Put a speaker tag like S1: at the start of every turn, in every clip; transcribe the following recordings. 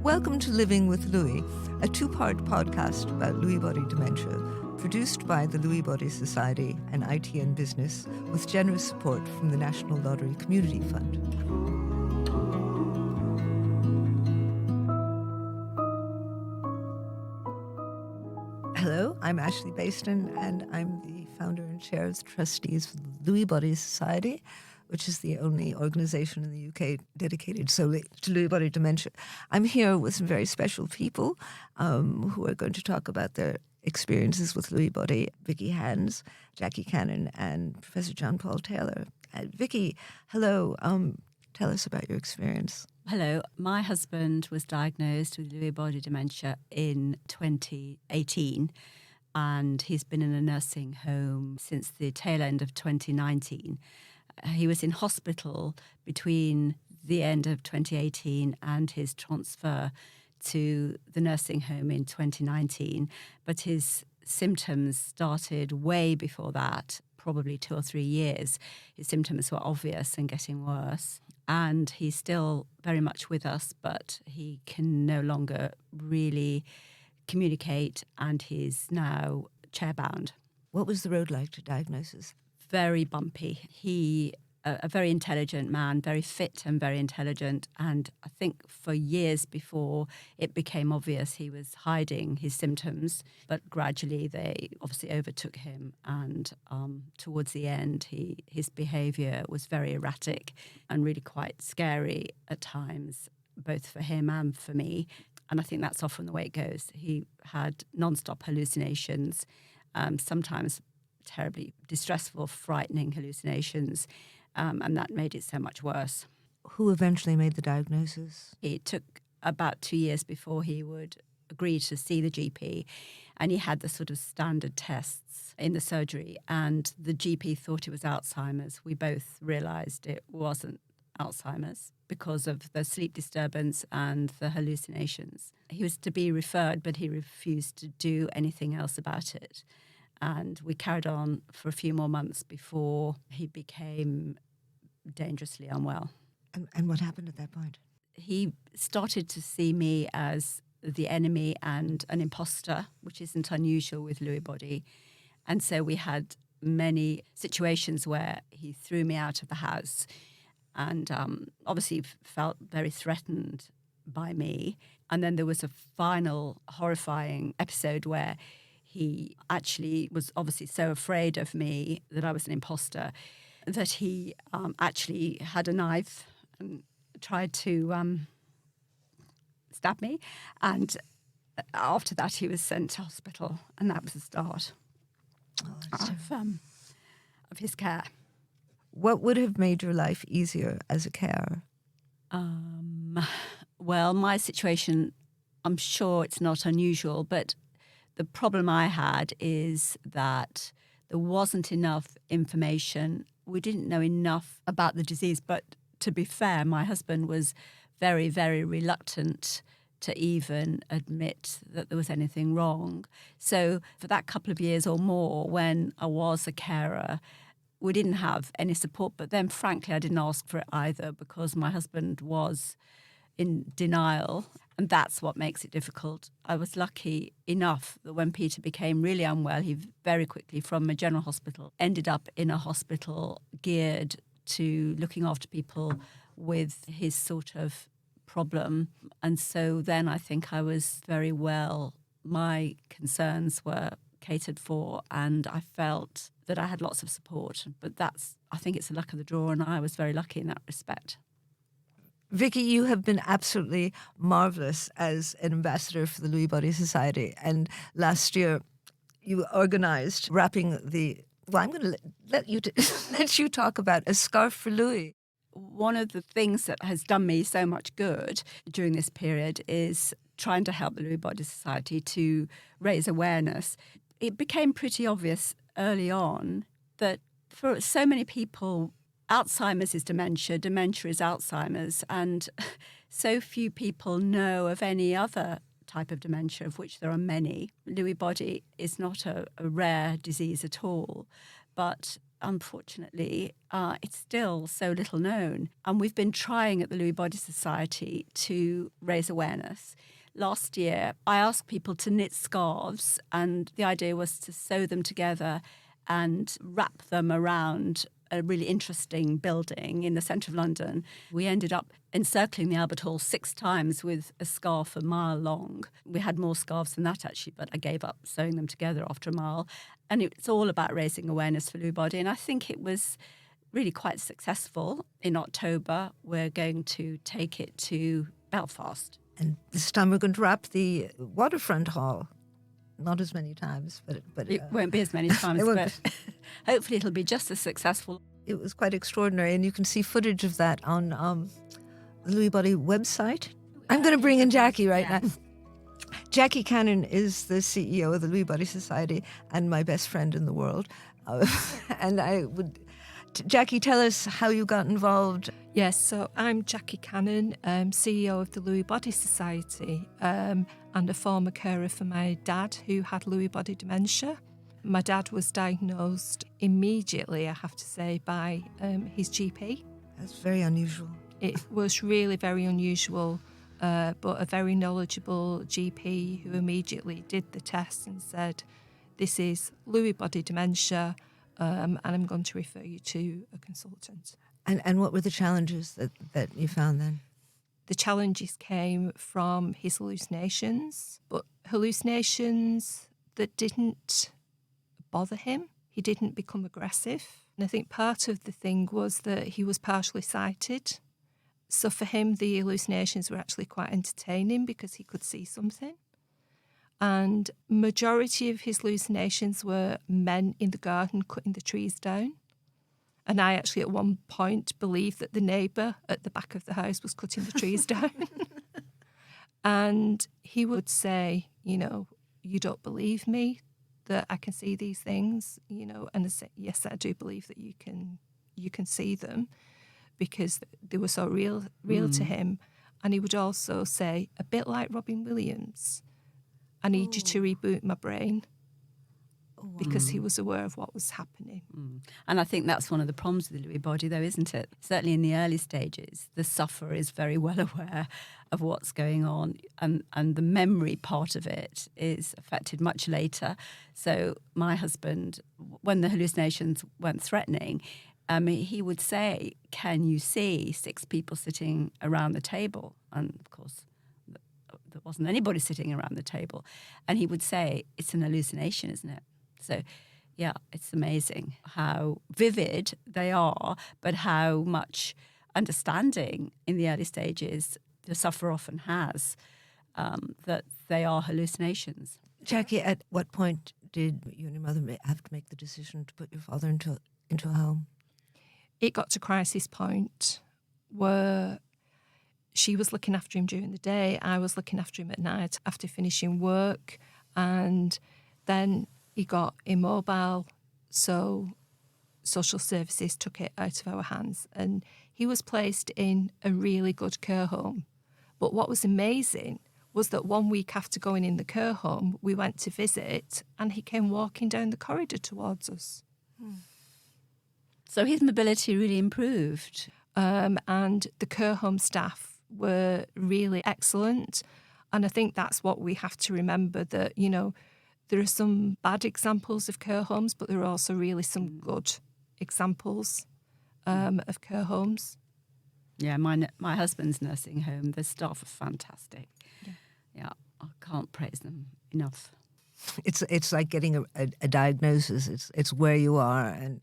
S1: Welcome to Living with Lewy, a two-part podcast about Lewy Body Dementia, produced by the Lewy Body Society and ITN Business, with generous support from the National Lottery Community Fund. Hello, I'm Ashley Bayston, and I'm the founder and chair of the trustees for the Lewy Body Society, which is the only organization in the UK dedicated solely to Lewy Body Dementia. I'm here with some very special people who are going to talk about their experiences with Lewy Body, Vicky Hans, Jacqui Cannon, and Professor John Paul Taylor. Vicky, hello. Tell us about your experience.
S2: Hello. My husband was diagnosed with Lewy Body Dementia in 2018, and he's been in a nursing home since the tail end of 2019. He was in hospital between the end of 2018 and his transfer to the nursing home in 2019. But his symptoms started way before that, probably 2 or 3 years. His symptoms were obvious and getting worse. And he's still very much with us, but he can no longer really communicate, and he's now chair-bound.
S1: What was the road like to diagnosis?
S2: Very bumpy. He, a very intelligent man, very fit and very intelligent. And I think for years before it became obvious, he was hiding his symptoms. But gradually they obviously overtook him. And towards the end, his behaviour was very erratic and really quite scary at times, both for him and for me. And I think that's often the way it goes. He had non-stop hallucinations, sometimes terribly distressful, frightening hallucinations, and that made it so much worse.
S1: Who eventually made the diagnosis?
S2: It took about 2 years before he would agree to see the GP, and he had the sort of standard tests in the surgery, and the GP thought it was Alzheimer's. We both realised it wasn't Alzheimer's because of the sleep disturbance and the hallucinations. He was to be referred, but he refused to do anything else about it. And we carried on for a few more months before he became dangerously unwell.
S1: And what happened at that point?
S2: He started to see me as the enemy and an imposter, which isn't unusual with Lewy body. And so we had many situations where he threw me out of the house and obviously felt very threatened by me. And then there was a final horrifying episode where he actually was obviously so afraid of me that I was an imposter that he actually had a knife and tried to stab me. And after that, he was sent to hospital, and that was the start of his care.
S1: What would have made your life easier as a carer?
S2: Well, my situation, I'm sure it's not unusual, but the problem I had is that there wasn't enough information. We didn't know enough about the disease, but to be fair, my husband was very, very reluctant to even admit that there was anything wrong. So for that couple of years or more, when I was a carer, we didn't have any support. But then, frankly, I didn't ask for it either because my husband was in denial, and that's what makes it difficult. I was lucky enough that when Peter became really unwell, he very quickly, from a general hospital, ended up in a hospital geared to looking after people with his sort of problem. And so then I think I was very well, my concerns were catered for, and I felt that I had lots of support. But I think it's the luck of the draw, and I was very lucky in that respect.
S1: Vicky, you have been absolutely marvellous as an ambassador for the Lewy Body Society. And last year, you organised wrapping I'm going to let you talk about a scarf for Lewy.
S2: One of the things that has done me so much good during this period is trying to help the Lewy Body Society to raise awareness. It became pretty obvious early on that for so many people, Alzheimer's is dementia, dementia is Alzheimer's, and so few people know of any other type of dementia, of which there are many. Lewy body is not a rare disease at all, but unfortunately, it's still so little known. And we've been trying at the Lewy Body Society to raise awareness. Last year, I asked people to knit scarves, and the idea was to sew them together and wrap them around a really interesting building in the centre of London. We ended up encircling the Albert Hall 6 times with a scarf a mile long. We had more scarves than that, actually, but I gave up sewing them together after a mile. And it's all about raising awareness for Lewy body. And I think it was really quite successful. In October, we're going to take it to Belfast.
S1: And this time we're going to wrap the Waterfront Hall. Not as many times, but
S2: It won't be as many times, but hopefully it'll be just as successful.
S1: It was quite extraordinary, and you can see footage of that on the Lewy Body website. I'm going to bring in Jacqui right now. Jacqui Cannon is the CEO of the Lewy Body Society and my best friend in the world. And I would... Jacqui, tell us how you got involved.
S3: Yes, so I'm Jacqui Cannon, CEO of the Lewy Body Society, and a former carer for my dad who had Lewy Body Dementia. My dad was diagnosed immediately, I have to say, by his GP.
S1: That's very unusual.
S3: It was really very unusual, but a very knowledgeable GP who immediately did the test and said, this is Lewy Body Dementia, and I'm going to refer you to a consultant.
S1: And what were the challenges that you found then?
S3: The challenges came from his hallucinations, but hallucinations that didn't bother him. He didn't become aggressive. And I think part of the thing was that he was partially sighted. So for him, the hallucinations were actually quite entertaining because he could see something. And majority of his hallucinations were men in the garden cutting the trees down. And I actually at one point believed that the neighbour at the back of the house was cutting the trees down. And he would say, you don't believe me that I can see these things, and I said, yes, I do believe that you can see them because they were so real to him. And he would also say, a bit like Robin Williams, I need you to reboot my brain. Because he was aware of what was happening.
S2: And I think that's one of the problems with the Lewy body, though, isn't it? Certainly in the early stages, the sufferer is very well aware of what's going on, and the memory part of it is affected much later. So my husband, when the hallucinations weren't threatening, he would say, can you see 6 people sitting around the table? And, of course, there wasn't anybody sitting around the table. And he would say, it's an hallucination, isn't it? So, yeah, it's amazing how vivid they are, but how much understanding in the early stages the sufferer often has that they are hallucinations.
S1: Jacqui, at what point did you and your mother have to make the decision to put your father into a home?
S3: It got to crisis point where she was looking after him during the day, I was looking after him at night after finishing work, and then he got immobile, so social services took it out of our hands and he was placed in a really good care home. But what was amazing was that 1 week after going in the care home, we went to visit and he came walking down the corridor towards us.
S2: So his mobility really improved.
S3: And the care home staff were really excellent. And I think that's what we have to remember, that, there are some bad examples of care homes, but there are also really some good examples of care homes.
S2: Yeah, my husband's nursing home, the staff are fantastic. Yeah, I can't praise them enough.
S1: It's like getting a diagnosis. It's where you are, and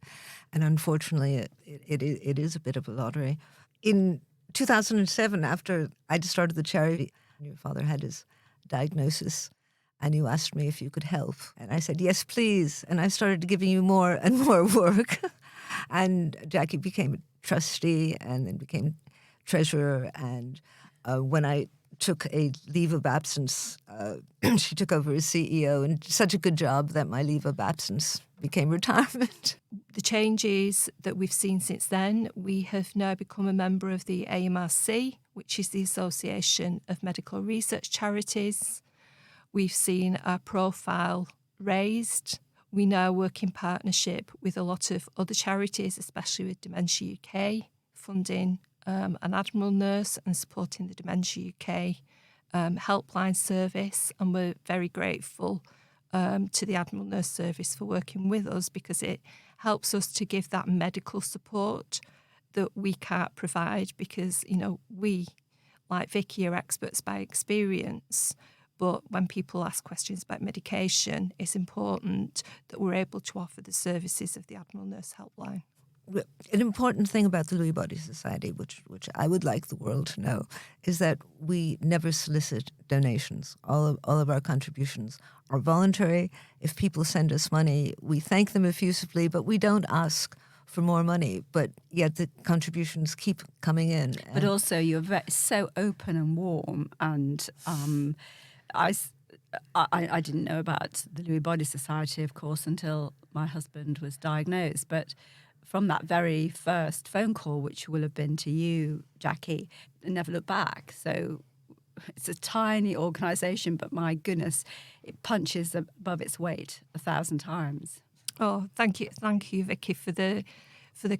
S1: unfortunately, it is a bit of a lottery. In 2007, after I started the charity, your father had his diagnosis. And you asked me if you could help. And I said, yes, please. And I started giving you more and more work. And Jacqui became a trustee and then became treasurer. And when I took a leave of absence, she took over as CEO, and such a good job that my leave of absence became retirement.
S3: The changes that we've seen since then, we have now become a member of the AMRC, which is the Association of Medical Research Charities. We've seen our profile raised. We now work in partnership with a lot of other charities, especially with Dementia UK, funding an Admiral nurse and supporting the Dementia UK helpline service. And we're very grateful to the Admiral Nurse Service for working with us, because it helps us to give that medical support that we can't provide, because, we, like Vicky, are experts by experience. But when people ask questions about medication, it's important that we're able to offer the services of the Admiral Nurse Helpline.
S1: An important thing about the Lewy Body Society, which I would like the world to know, is that we never solicit donations. All of our contributions are voluntary. If people send us money, we thank them effusively, but we don't ask for more money. But yet the contributions keep coming in.
S2: But also you're so open and warm, and I didn't know about the Lewy Body Society, of course, until my husband was diagnosed. But from that very first phone call, which will have been to you, Jacqui, I never looked back. So it's a tiny organisation, but my goodness, it punches above its weight 1,000 times.
S3: Oh, thank you, Vicky, for the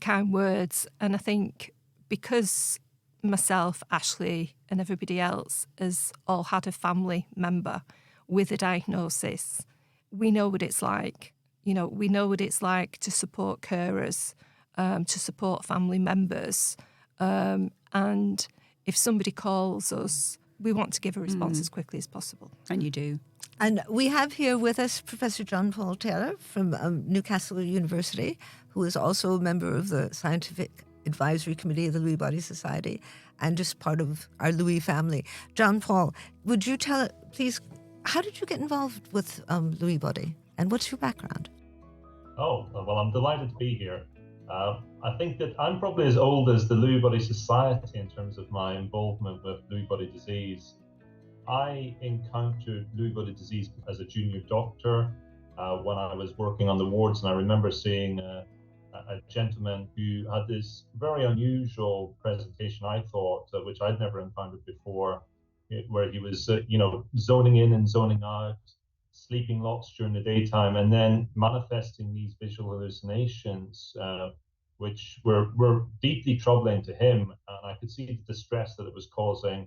S3: kind words. And I think because myself, Ashley, and everybody else has all had a family member with a diagnosis, we know what it's like. We know what it's like to support carers, to support family members. And if somebody calls us, we want to give a response as quickly as possible.
S2: And you do.
S1: And we have here with us Professor John Paul Taylor from Newcastle University, who is also a member of the Scientific Advisory Committee of the Lewy Body Society and just part of our Lewy family. John Paul, would you please, how did you get involved with Lewy Body, and what's your background?
S4: Oh, well, I'm delighted to be here. I think that I'm probably as old as the Lewy Body Society in terms of my involvement with Lewy body disease. I encountered Lewy body disease as a junior doctor when I was working on the wards, and I remember seeing a gentleman who had this very unusual presentation, I thought, which I'd never encountered before, where he was, zoning in and zoning out, sleeping lots during the daytime, and then manifesting these visual hallucinations, which were deeply troubling to him. And I could see the distress that it was causing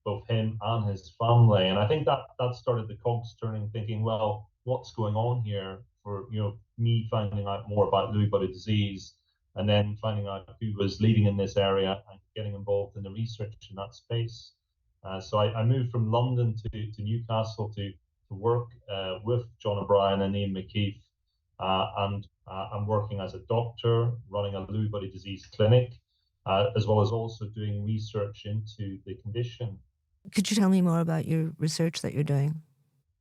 S4: both him and his family. And I think that started the cogs turning, thinking, well, what's going on here? For me finding out more about Lewy body disease, and then finding out who was leading in this area and getting involved in the research in that space. So I moved from London to Newcastle to work with John O'Brien and Ian McKeith, and I'm working as a doctor, running a Lewy body disease clinic, as well as also doing research into the condition.
S1: Could you tell me more about your research that you're doing?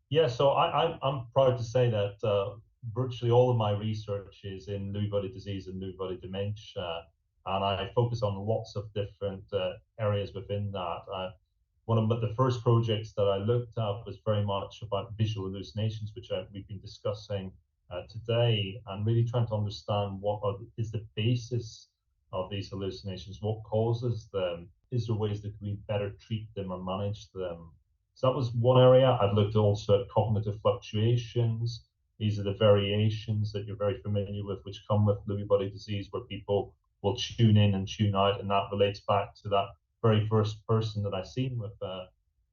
S4: Yeah, so I'm proud to say that virtually all of my research is in Lewy body disease and Lewy body dementia, and I focus on lots of different areas within that. One of the first projects that I looked at was very much about visual hallucinations, which we've been discussing today, and really trying to understand what is the basis of these hallucinations, what causes them, is there ways that we better treat them or manage them. So that was one area. I've looked also at cognitive fluctuations. These are the variations that you're very familiar with, which come with Lewy body disease, where people will tune in and tune out, and that relates back to that very first person that I seen with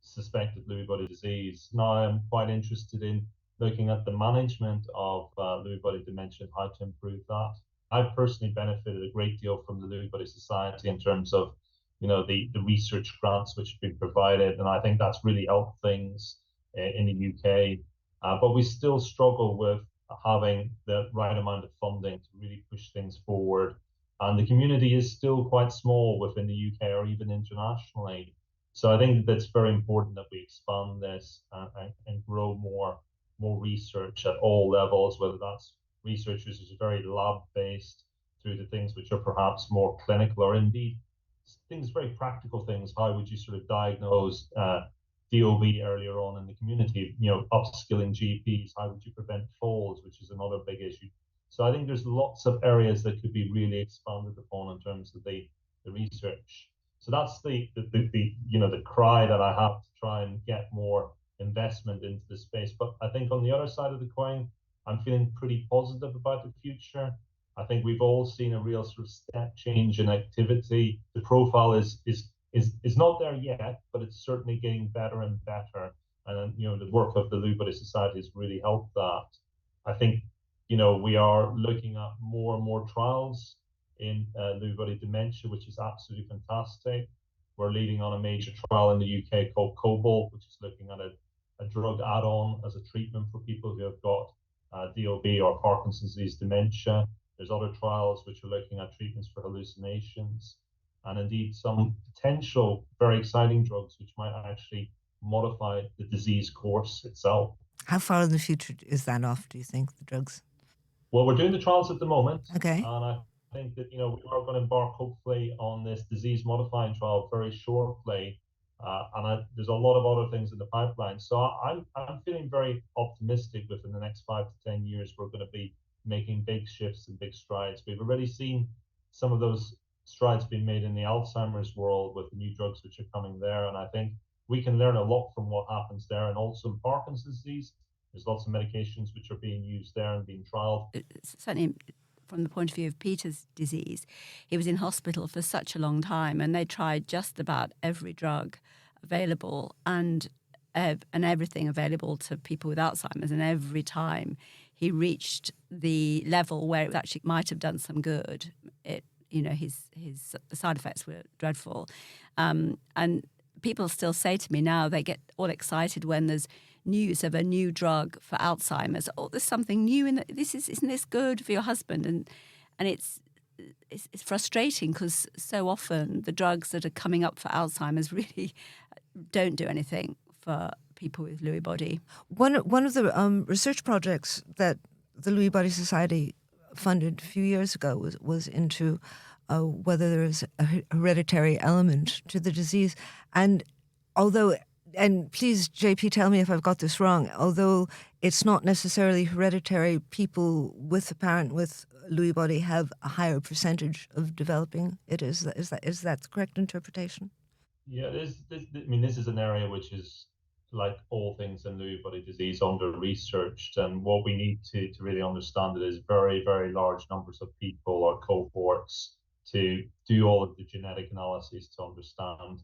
S4: suspected Lewy body disease. Now I'm quite interested in looking at the management of Lewy body dementia and how to improve that. I've personally benefited a great deal from the Lewy Body Society in terms of the research grants which have been provided, and I think that's really helped things in the UK. But we still struggle with having the right amount of funding to really push things forward. And the community is still quite small within the UK or even internationally. So I think that's very important that we expand this and grow more research at all levels, whether that's research which is very lab-based through to things which are perhaps more clinical, or indeed things, very practical things. How would you sort of diagnose DOB earlier on in the community? Upskilling GPs. How would you prevent falls, which is another big issue. So I think there's lots of areas that could be really expanded upon in terms of the research. So that's the cry that I have, to try and get more investment into the space. But I think on the other side of the coin, I'm feeling pretty positive about the future. I think we've all seen a real sort of step change in activity. The profile is not there yet, but it's certainly getting better and better. And the work of the Lewy Body Society has really helped that. I think we are looking at more and more trials in Lewy Body Dementia, which is absolutely fantastic. We're leading on a major trial in the UK called Cobalt, which is looking at a drug add-on as a treatment for people who have got DOB or Parkinson's disease dementia. There's other trials which are looking at treatments for hallucinations, and indeed some potential very exciting drugs which might actually modify the disease course itself.
S1: How far in the future is that off, do you think, the drugs?
S4: Well, we're doing the trials at the moment.
S1: Okay.
S4: And I think that, we are going to embark hopefully on this disease modifying trial very shortly. There's a lot of other things in the pipeline. So I'm feeling very optimistic within the next 5 to 10 years, we're going to be making big shifts and big strides. We've already seen some of those strides being made in the Alzheimer's world with the new drugs which are coming there. And I think we can learn a lot from what happens there. And also in Parkinson's disease, there's lots of medications which are being used there and being trialed.
S2: Certainly from the point of view of Peter's disease, he was in hospital for such a long time, and they tried just about every drug available and everything available to people with Alzheimer's. And every time he reached the level where it actually might have done some good, his side effects were dreadful. And people still say to me now, they get all excited when there's news of a new drug for Alzheimer's. Oh, there's something new in it. Isn't this good for your husband? And it's frustrating because so often the drugs that are coming up for Alzheimer's really don't do anything for people with Lewy body.
S1: One of the research projects that the Lewy Body Society funded a few years ago was into whether there is a hereditary element to the disease. And please, JP, tell me if I've got this wrong, although it's not necessarily hereditary, people with a parent with Lewy body have a higher percentage of developing it. Is that the correct interpretation?
S4: Yeah, this is an area which is, like all things in Lewy body disease, under-researched. And what we need to really understand it is very, very large numbers of people or cohorts to do all of the genetic analyses to understand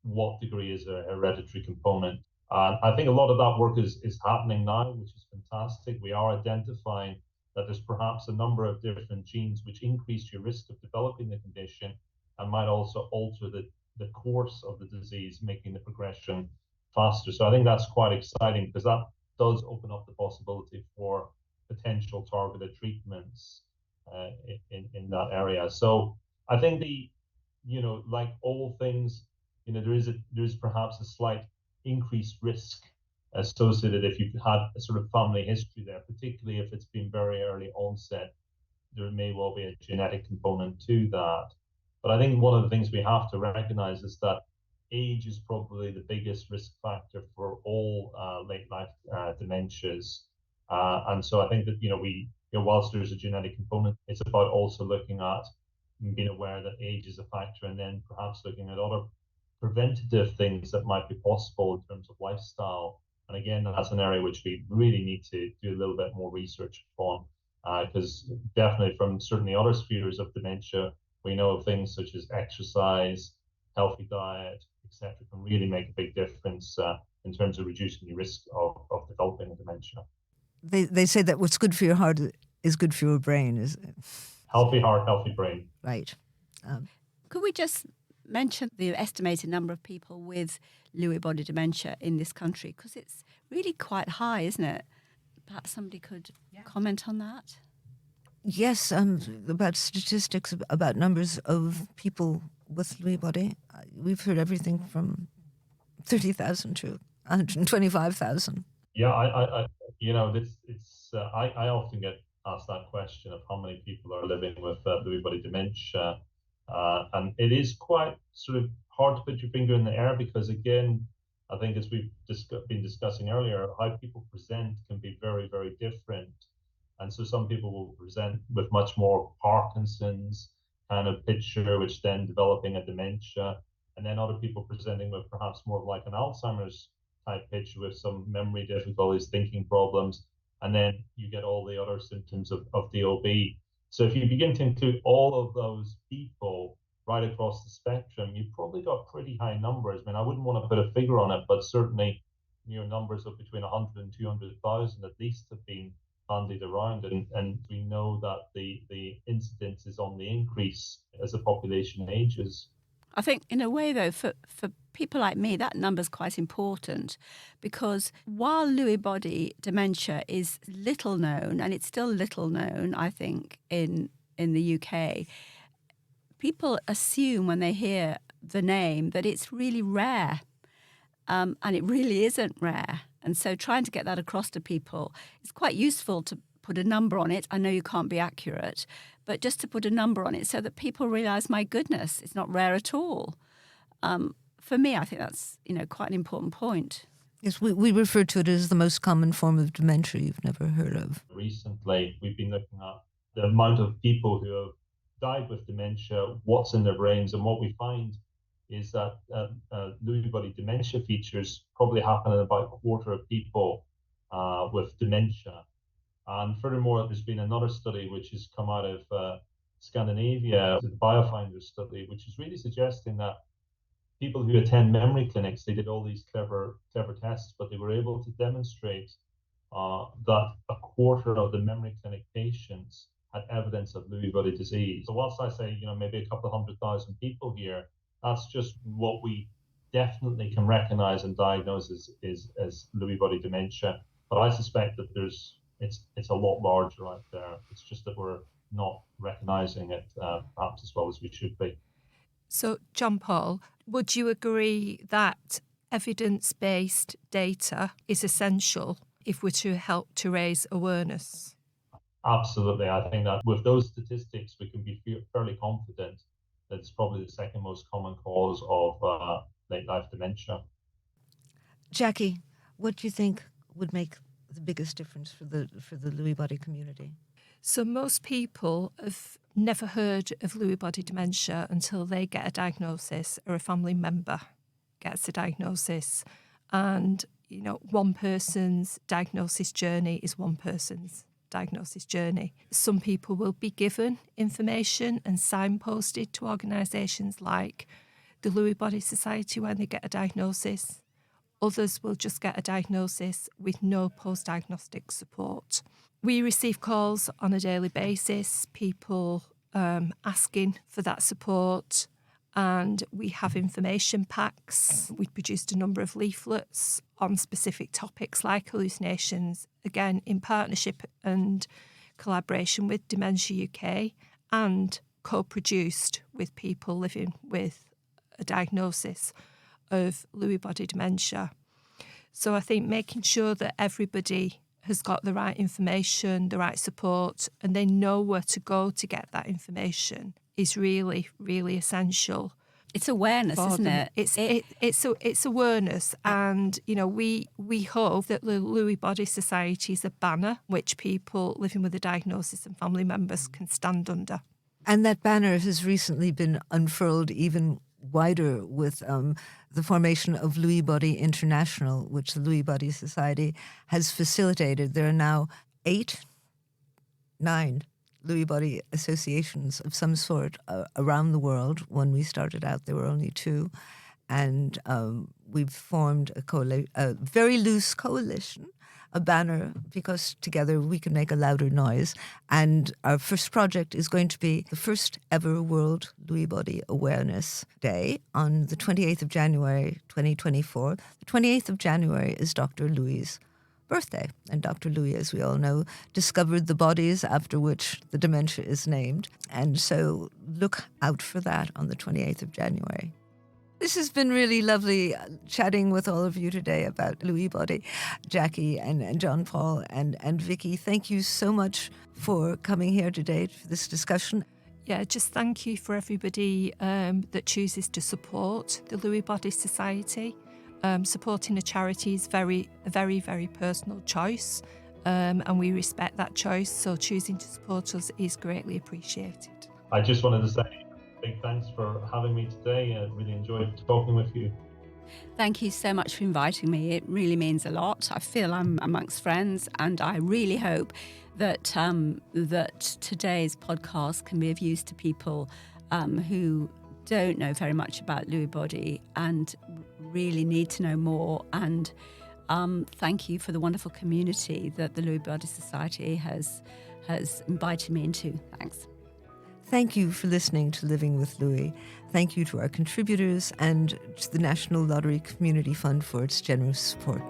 S4: what degree is a hereditary component. I think a lot of that work is happening now, which is fantastic. We are identifying that there's perhaps a number of different genes which increase your risk of developing the condition and might also alter the course of the disease, making the progression faster. So I think that's quite exciting because that does open up the possibility for potential targeted treatments in that area. So I think like all things, there is perhaps a slight increased risk associated if you've had a sort of family history there, particularly if it's been very early onset. There may well be a genetic component to that. But I think one of the things we have to recognize is that age is probably the biggest risk factor for all late life dementias. And so I think that, whilst there's a genetic component, it's about also looking at being aware that age is a factor, and then perhaps looking at other preventative things that might be possible in terms of lifestyle. And again, that's an area which we really need to do a little bit more research on, because definitely from certainly other spheres of dementia, we know things such as exercise, healthy diet, etc., can really make a big difference in terms of reducing the risk of developing a dementia.
S1: They say that what's good for your heart is good for your brain, is it?
S4: Healthy heart, healthy brain.
S1: Right.
S2: Could we just mention the estimated number of people with Lewy body dementia in this country? Because it's really quite high, isn't it? Perhaps somebody could comment on that.
S1: Yes, about statistics, about numbers of people with Lewy body. We've heard everything from 30,000 to 125,000.
S4: Yeah, I often get asked that question of how many people are living with Lewy body dementia. And it is quite sort of hard to put your finger in the air because, again, I think as we've been discussing earlier, how people present can be very, very different. And so some people will present with much more Parkinson's kind of picture, which then developing a dementia. And then other people presenting with perhaps more like an Alzheimer's type picture with some memory difficulties, thinking problems. and then you get all the other symptoms of DLB. So if you begin to include all of those people right across the spectrum, you've probably got pretty high numbers. I mean, I wouldn't want to put a figure on it, but certainly numbers of between 100 and 200,000 at least have been bandied around, and we know that the incidence is on the increase as the population ages.
S2: I think in a way, though, for people like me, that number's quite important, because while Lewy body dementia is little known, and it's still little known, I think, in the UK, people assume when they hear the name that it's really rare, and it really isn't rare. And so trying to get that across to people is quite useful to put a number on it. I know you can't be accurate, but just to put a number on it so that people realise, my goodness, it's not rare at all. For me, I think that's quite an important point.
S1: Yes, we refer to it as the most common form of dementia you've never heard of.
S4: Recently, we've been looking at the amount of people who have died with dementia, what's in their brains, and what we find is that Lewy body dementia features probably happen in about a quarter of people with dementia. And furthermore, there's been another study which has come out of Scandinavia, the Biofinder study, which is really suggesting that people who attend memory clinics, they did all these clever tests, but they were able to demonstrate that a quarter of the memory clinic patients had evidence of Lewy body disease. So whilst I say, maybe a couple of 100,000 people here, that's just what we definitely can recognize and diagnose as Lewy body dementia. But I suspect that it's a lot larger out there. It's just that we're not recognizing it perhaps as well as we should be.
S3: So, John Paul, would you agree that evidence-based data is essential if we're to help to raise awareness?
S4: Absolutely. I think that with those statistics, we can be fairly confident that it's probably the second most common cause of late life dementia.
S1: Jacqui, what do you think would make the biggest difference for the Lewy body community?
S3: So most people have never heard of Lewy body dementia until they get a diagnosis or a family member gets a diagnosis. And, one person's diagnosis journey is one person's diagnosis journey. Some people will be given information and signposted to organisations like the Lewy Body Society when they get a diagnosis. Others will just get a diagnosis with no post-diagnostic support. We receive calls on a daily basis, people asking for that support, and we have information packs. We've produced a number of leaflets on specific topics like hallucinations, again in partnership and collaboration with Dementia UK, and co-produced with people living with a diagnosis of Lewy body dementia. So I think making sure that everybody has got the right information, the right support, and they know where to go to get that information is really, really essential.
S2: It's awareness, isn't it?
S3: It's awareness, and we hope that the Lewy Body Society is a banner which people living with a diagnosis and family members can stand under.
S1: And that banner has recently been unfurled even wider with the formation of Lewy Body International, which the Lewy Body Society has facilitated. There are now 9 Lewy Body associations of some sort around the world. When we started out, there were only 2. And we've formed a very loose coalition, a banner, because together we can make a louder noise. And our first project is going to be the first ever World Lewy Body Awareness Day on the 28th of January, 2024. The 28th of January is Dr. Lewy's birthday. And Dr. Lewy, as we all know, discovered the bodies after which the dementia is named. And so look out for that on the 28th of January. This has been really lovely chatting with all of you today about Lewy body. Jacqui and John Paul and Vicky, thank you so much for coming here today for this discussion.
S3: Yeah, just thank you for everybody that chooses to support the Lewy Body Society. Supporting a charity is a very, very personal choice, and we respect that choice, so choosing to support us is greatly appreciated.
S4: I just wanted to say big thanks for having me today. I really enjoyed talking with you.
S2: Thank you so much for inviting me. It really means a lot. I feel I'm amongst friends, and I really hope that that today's podcast can be of use to people who don't know very much about Lewy body and really need to know more. And thank you for the wonderful community that the Lewy Body Society has invited me into. Thanks.
S1: Thank you for listening to Living with Lewy. Thank you to our contributors and to the National Lottery Community Fund for its generous support.